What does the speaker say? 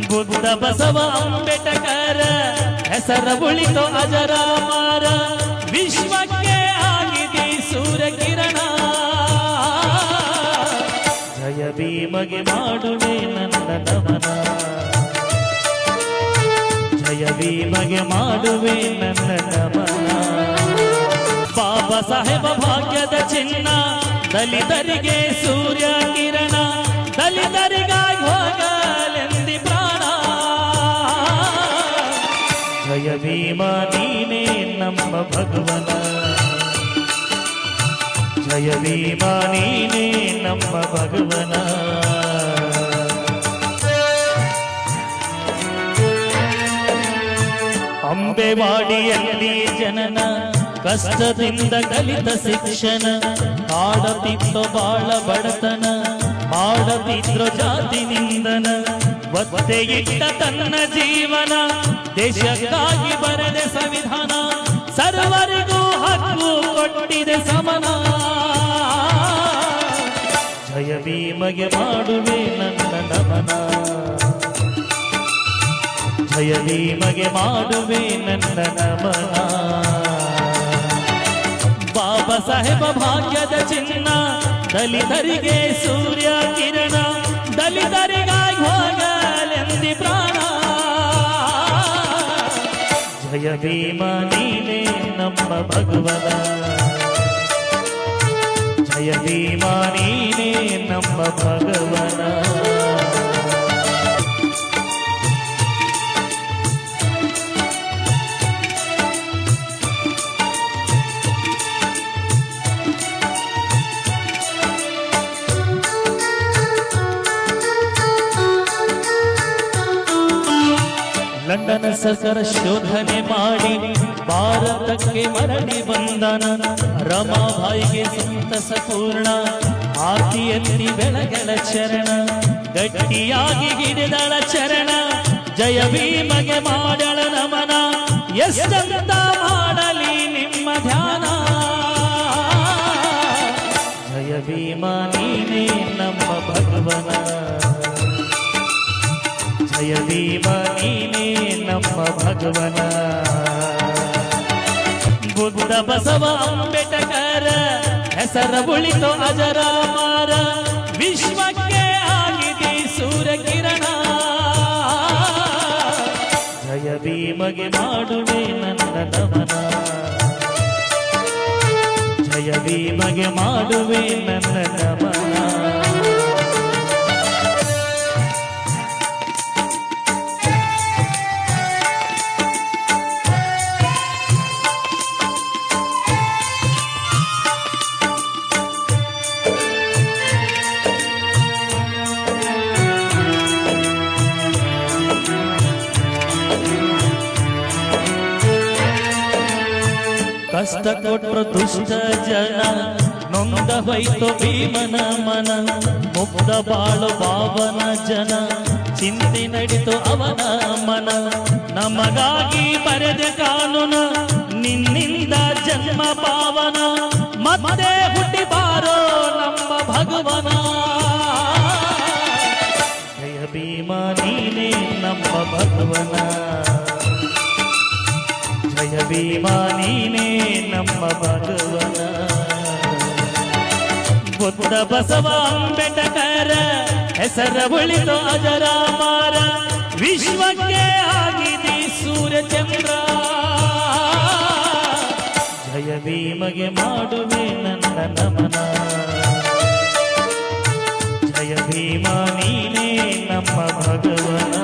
ಬುದ್ಧ ಬಸವ ಅಂಬೇಡ್ಕರ ಹೆಸರ ಉಳಿತು ಅಜರಾಮರ ವಿಶ್ವಕ್ಕೆ ಆಗಿದೆ ಸೂರ್ಯ ಕಿರಣ ಜಯ ಭೀಮಗೆ ಮಾಡುವೆ ನನ್ನ ನಮನ ಜಯ ಭೀಮಗೆ ಮಾಡುವೆ ನನ್ನ ನಮನ ಬಾಬಾ ಸಾಹೇಬ ಭಾಗ್ಯದ ಚಿನ್ನ ದಲಿತರಿಗೆ ಸೂರ್ಯ ಕಿರಣ ದಲಿತರಿಗಾಗಿ ಹೋಗಲೆಂದಿ ಪ್ರಾಣ ಜಯ ಭೀಮ ನೀನೇ ನಮ್ಮ ಭಗವನ ಜಯ ಭೀಮ ನೀನೇ ನಮ್ಮ ಭಗವನ ಅಂಬೆವಾಡಿಯಲ್ಲಿ ಜನನ ಕಷ್ಟದಿಂದ ಕಲಿತ ಶಿಕ್ಷಣ ಆಡತಿತ್ತು ಬಾಳ ಬಡತನ ಮಾಡತಿದ್ರು ಜಾತಿ ನಿಂದನ ಒತ್ತೆ ಇಟ್ಟ ತನ್ನ ಜೀವನ ದೇಶಕ್ಕಾಗಿ ಬರೆದ ಸಂವಿಧಾನ ಸರ್ವರಿಗೂ ಹಕ್ಕು ಕೊಟ್ಟಿದೆ ಸಮನ ಜಯ ಭೀಮಗೆ ಮಾಡುವೆ ನನ್ನ ನಮನ ಜಯ ಭೀಮಗೆ ಮಾಡುವೆ ನನ್ನ ನಮನ ಬಾಬಾ ಸಾಹೇಬ ಭಾಗ್ಯದ ಚಿನ್ನ ದಲಿತರಿಗೆ ಸೂರ್ಯ ಕಿರಣ ದಲಿತರಿಗಾಗಿ ಹೋಗಲೆಂದಿ ಪ್ರಾಣ ಜಯ ಭೀಮ ನೀನೇ ನಮ್ಮ ಭಗವನ ಜಯ ಭೀಮ ನೀನೇ ನಮ್ಮ ಭಗವನ ಲಂಡನ್ ಸರ್ಕಾರ ಶೋಧನೆ ಮಾಡಿ ಭಾರತಕ್ಕೆ ಮರಳಿ ಬಂದನ ರಮಾಬಾಯಿಗೆ ಸಂತಸ ಪೂರ್ಣ ಆರತಿ ಎತ್ತಿ ಬೆಳಗಳ ಚರಣ ಗಟ್ಟಿಯಾಗಿ ಹಿಡಿದಳ ಚರಣ ಜಯ ಭೀಮಗೆ ಮಾಡಳ ನಮನ ಎಷ್ಟಂತ ಮಾಡಲಿ ನಿಮ್ಮ ಧ್ಯಾನ ಜಯ ಭೀಮ ನೀನೇ ನಮ್ಮ ಭಗವನ ಜಯ ಭೀಮ ನೀನೇ ನಮ್ಮ ಭಗವನ ಬುದ್ಧ ಬಸವ ಅಂಬೇಡ್ಕರ ಹೆಸರ ಉಳಿತು ಅಜರಾಮರ ವಿಶ್ವಕ್ಕೆ ಆಗಿದೆ ಸೂರ್ಯ ಕಿರಣ ಜಯ ಭೀಮಗೆ ಮಾಡುವೆ ನನ್ನ ನಮನ ಜಯ ಭೀಮಗೆ ಮಾಡುವೆ ನನ್ನ ನಮನ ಕಷ್ಟ ಕೊಟ್ಟರು ದುಷ್ಟ ಜನ ನೊಂದ ಹೋಯ್ತು ಭೀಮನ ಮನ ಮುಗ್ಧ ಬಾಳು ಭಾವನ ಜನ ಚಿಂತೆ ನಡಿತು ಅವನ ಮನ ನಮಗಾಗಿ ಬರೆದ ಕಾನೂನು ನಿನ್ನಿಂದ ಜನ್ಮ ಪಾವನ ಮತ್ತೆ ಹುಟ್ಟಿ ಬಾರೋ ನಮ್ಮ ಭಗವನ ಜಯ ಭೀಮ ನೀನೇ ನಮ್ಮ ಭಗವನ ಜಯ ಭೀಮ ನೀನೇ ನಮ್ಮ ಭಗವನ ಬುದ್ಧ ಬಸವ ಅಂಬೇಡ್ಕರ ಹೆಸರ ಉಳಿತು ಅಜರಾಮರ ವಿಶ್ವಕ್ಕೆ ಆಗಿದೆ ಸೂರ್ಯ ಚಂದ್ರ ಜಯ ಭೀಮಗೆ ಮಾಡುವೆ ನನ್ನ ನಮನ ಜಯ ಭೀಮ ನೀನೇ ನಮ್ಮ ಭಗವನ